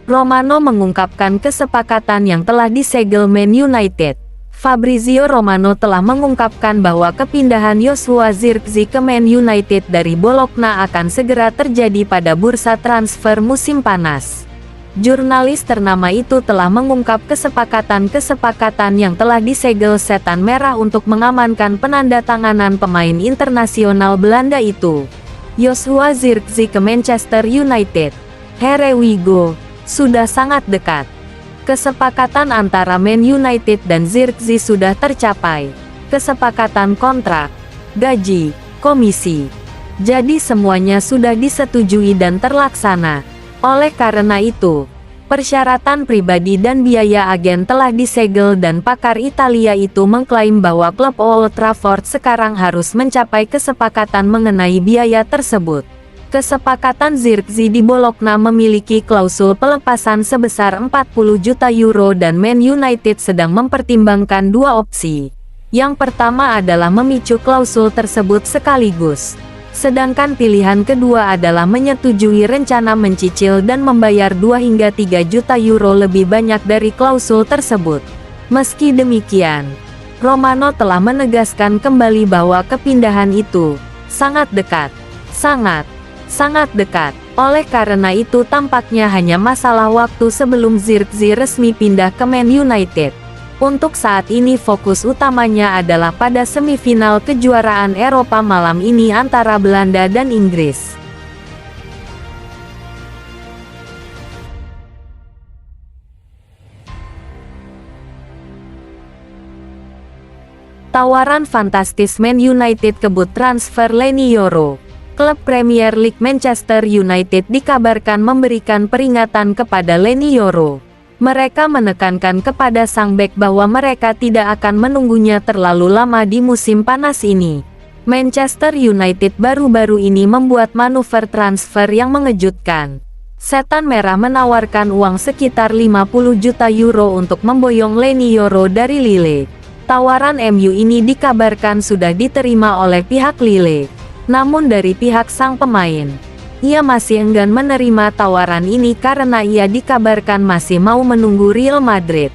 Romano mengungkapkan kesepakatan yang telah disegel Man United. Fabrizio Romano telah mengungkapkan bahwa kepindahan Joshua Zirkzee ke Man United dari Bologna akan segera terjadi pada bursa transfer musim panas. Jurnalis ternama itu telah mengungkap kesepakatan yang telah disegel Setan Merah untuk mengamankan penandatanganan pemain internasional Belanda itu, Joshua Zirkzee, ke Manchester United. Here we go. Sudah sangat dekat. Kesepakatan antara Man United dan Zirkzee sudah tercapai. Kesepakatan kontrak, gaji, komisi. Jadi semuanya sudah disetujui dan terlaksana. Oleh karena itu, persyaratan pribadi dan biaya agen telah disegel dan pakar Italia itu mengklaim bahwa klub Old Trafford sekarang harus mencapai kesepakatan mengenai biaya tersebut. Kesepakatan Zirkzee di Bologna memiliki klausul pelepasan sebesar 40 juta euro dan Man United sedang mempertimbangkan dua opsi. Yang pertama adalah memicu klausul tersebut sekaligus. Sedangkan pilihan kedua adalah menyetujui rencana mencicil dan membayar 2 hingga 3 juta euro lebih banyak dari klausul tersebut. Meski demikian, Romano telah menegaskan kembali bahwa kepindahan itu sangat dekat. Sangat dekat. Oleh karena itu tampaknya hanya masalah waktu sebelum Zirkzee resmi pindah ke Man United. Untuk saat ini fokus utamanya adalah pada semifinal kejuaraan Eropa malam ini antara Belanda dan Inggris. Tawaran fantastis Man United kebut transfer Leny Yoro. Klub Premier League Manchester United dikabarkan memberikan peringatan kepada Leny Yoro. Mereka menekankan kepada sang bek bahwa mereka tidak akan menunggunya terlalu lama di musim panas ini. Manchester United baru-baru ini membuat manuver transfer yang mengejutkan. Setan Merah menawarkan uang sekitar 50 juta euro untuk memboyong Leny Yoro dari Lille. Tawaran MU ini dikabarkan sudah diterima oleh pihak Lille. Namun dari pihak sang pemain, ia masih enggan menerima tawaran ini karena ia dikabarkan masih mau menunggu Real Madrid.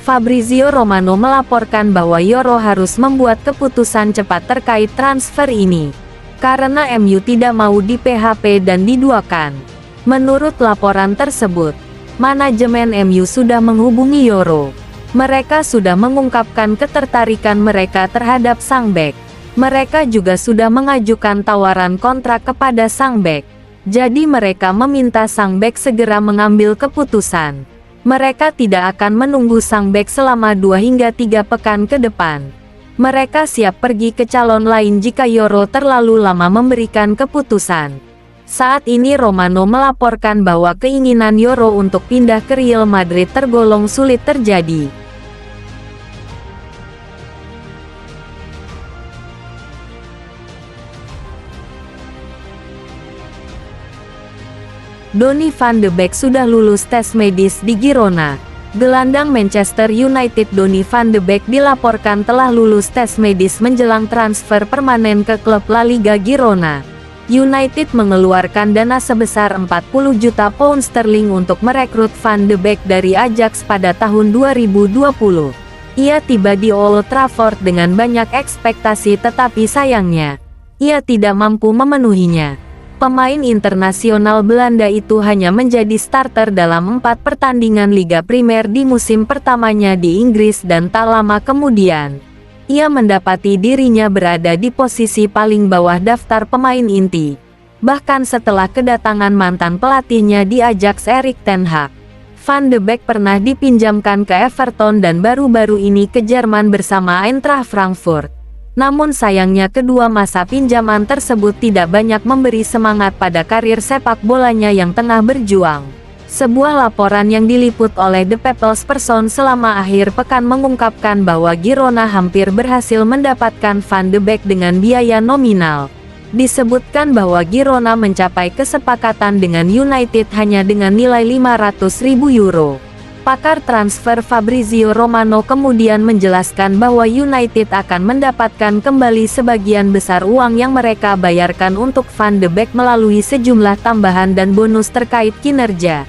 Fabrizio Romano melaporkan bahwa Yoro harus membuat keputusan cepat terkait transfer ini, karena MU tidak mau di PHP dan diduakan. Menurut laporan tersebut, manajemen MU sudah menghubungi Yoro. Mereka sudah mengungkapkan ketertarikan mereka terhadap sang bek. Mereka juga sudah mengajukan tawaran kontrak kepada sang bek. Jadi mereka meminta sang bek segera mengambil keputusan. Mereka tidak akan menunggu sang bek selama 2 hingga 3 pekan ke depan. Mereka siap pergi ke calon lain jika Yoro terlalu lama memberikan keputusan. Saat ini Romano melaporkan bahwa keinginan Yoro untuk pindah ke Real Madrid tergolong sulit terjadi. Donny van de Beek sudah lulus tes medis di Girona. Gelandang Manchester United Donny van de Beek dilaporkan telah lulus tes medis menjelang transfer permanen ke klub La Liga Girona. United mengeluarkan dana sebesar 40 juta pound sterling untuk merekrut van de Beek dari Ajax pada tahun 2020. Ia tiba di Old Trafford dengan banyak ekspektasi tetapi sayangnya, ia tidak mampu memenuhinya. Pemain internasional Belanda itu hanya menjadi starter dalam 4 pertandingan Liga Primer di musim pertamanya di Inggris dan tak lama kemudian, ia mendapati dirinya berada di posisi paling bawah daftar pemain inti. Bahkan setelah kedatangan mantan pelatihnya di Ajax Erik ten Hag, Van de Beek pernah dipinjamkan ke Everton dan baru-baru ini ke Jerman bersama Eintracht Frankfurt. Namun sayangnya kedua masa pinjaman tersebut tidak banyak memberi semangat pada karir sepak bolanya yang tengah berjuang. Sebuah laporan yang diliput oleh The People's Person selama akhir pekan mengungkapkan bahwa Girona hampir berhasil mendapatkan Van de Beek dengan biaya nominal. Disebutkan bahwa Girona mencapai kesepakatan dengan United hanya dengan nilai 500.000 euro. Pakar transfer Fabrizio Romano kemudian menjelaskan bahwa United akan mendapatkan kembali sebagian besar uang yang mereka bayarkan untuk Van de Beek melalui sejumlah tambahan dan bonus terkait kinerja.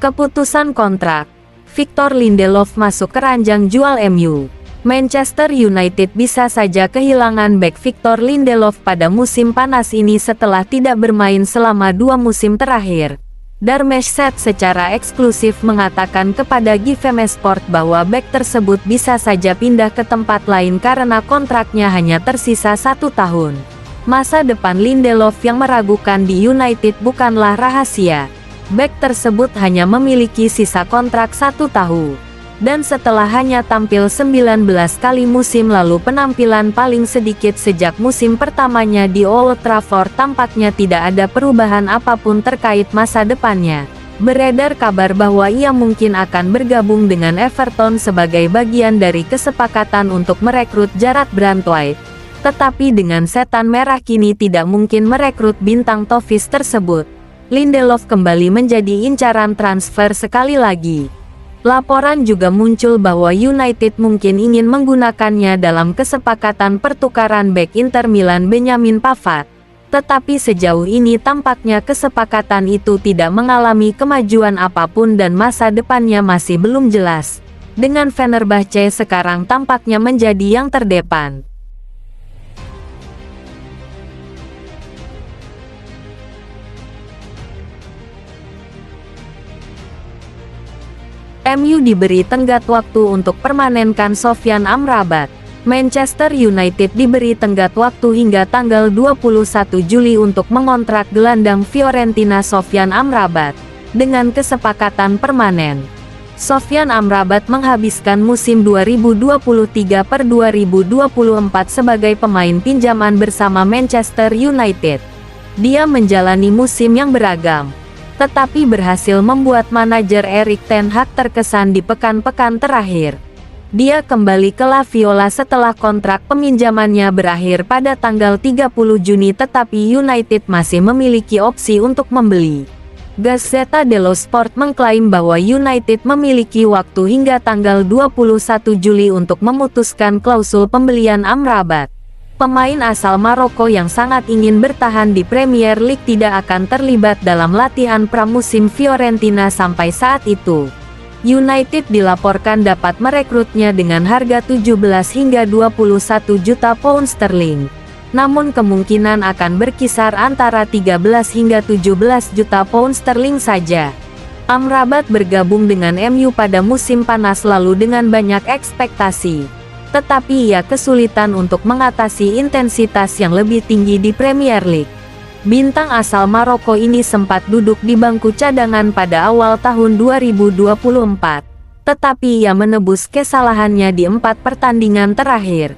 Keputusan kontrak Victor Lindelof masuk keranjang jual MU. Manchester United bisa saja kehilangan bek Victor Lindelof pada musim panas ini setelah tidak bermain selama 2 musim terakhir. Darmstadt secara eksklusif mengatakan kepada GVM Sport bahwa bek tersebut bisa saja pindah ke tempat lain karena kontraknya hanya tersisa 1 tahun. Masa depan Lindelof yang meragukan di United bukanlah rahasia. Bek tersebut hanya memiliki sisa kontrak 1 tahun. Dan setelah hanya tampil 19 kali musim lalu, penampilan paling sedikit sejak musim pertamanya di Old Trafford, tampaknya tidak ada perubahan apapun terkait masa depannya. Beredar kabar bahwa ia mungkin akan bergabung dengan Everton sebagai bagian dari kesepakatan untuk merekrut Jarrad Branthwaite. Tetapi dengan Setan Merah kini tidak mungkin merekrut bintang Toffees tersebut. Lindelof kembali menjadi incaran transfer sekali lagi. Laporan juga muncul bahwa United mungkin ingin menggunakannya dalam kesepakatan pertukaran bek Inter Milan Benjamin Pavard. Tetapi sejauh ini tampaknya kesepakatan itu tidak mengalami kemajuan apapun dan masa depannya masih belum jelas. Dengan Fenerbahce sekarang tampaknya menjadi yang terdepan. MU diberi tenggat waktu untuk permanenkan Sofyan Amrabat. Manchester United diberi tenggat waktu hingga tanggal 21 Juli untuk mengontrak gelandang Fiorentina Sofyan Amrabat dengan kesepakatan permanen. Sofyan Amrabat menghabiskan musim 2023/2024 sebagai pemain pinjaman bersama Manchester United. Dia menjalani musim yang beragam, tetapi berhasil membuat manajer Erik ten Hag terkesan di pekan-pekan terakhir. Dia kembali ke La Viola setelah kontrak peminjamannya berakhir pada tanggal 30 Juni, tetapi United masih memiliki opsi untuk membeli. Gazzetta dello Sport mengklaim bahwa United memiliki waktu hingga tanggal 21 Juli untuk memutuskan klausul pembelian Amrabat. Pemain asal Maroko yang sangat ingin bertahan di Premier League tidak akan terlibat dalam latihan pramusim Fiorentina sampai saat itu. United dilaporkan dapat merekrutnya dengan harga 17 hingga 21 juta pound sterling. Namun kemungkinan akan berkisar antara 13 hingga 17 juta pound sterling saja. Amrabat bergabung dengan MU pada musim panas lalu dengan banyak ekspektasi. Tetapi ia kesulitan untuk mengatasi intensitas yang lebih tinggi di Premier League. Bintang asal Maroko ini sempat duduk di bangku cadangan pada awal tahun 2024. Tetapi ia menebus kesalahannya di 4 pertandingan terakhir.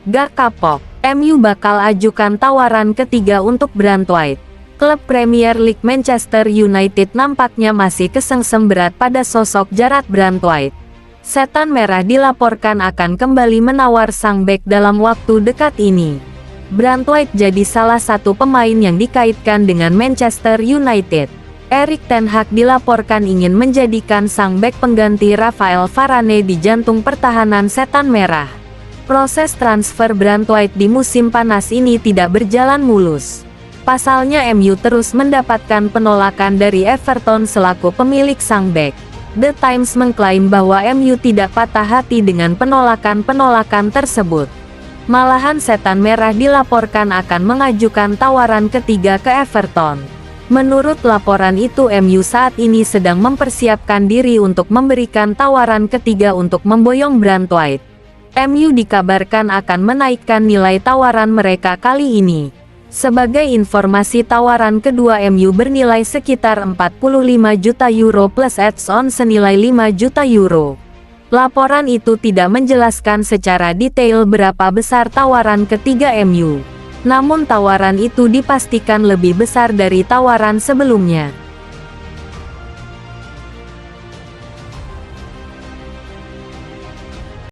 Gak kapok. MU bakal ajukan tawaran ketiga untuk Branthwaite. Klub Premier League Manchester United nampaknya masih kesengsem berat pada sosok Jarrad Branthwaite. Setan Merah dilaporkan akan kembali menawar sang bek dalam waktu dekat ini. Branthwaite jadi salah satu pemain yang dikaitkan dengan Manchester United. Erik ten Hag dilaporkan ingin menjadikan sang bek pengganti Rafael Varane di jantung pertahanan Setan Merah. Proses transfer Branthwaite di musim panas ini tidak berjalan mulus. Pasalnya MU terus mendapatkan penolakan dari Everton selaku pemilik sang bek. The Times mengklaim bahwa MU tidak patah hati dengan penolakan-penolakan tersebut. Malahan Setan Merah dilaporkan akan mengajukan tawaran ketiga ke Everton. Menurut laporan itu, MU saat ini sedang mempersiapkan diri untuk memberikan tawaran ketiga untuk memboyong Branthwaite. MU dikabarkan akan menaikkan nilai tawaran mereka kali ini. Sebagai informasi, tawaran kedua MU bernilai sekitar 45 juta euro plus add-on senilai 5 juta euro. Laporan itu tidak menjelaskan secara detail berapa besar tawaran ketiga MU. Namun tawaran itu dipastikan lebih besar dari tawaran sebelumnya.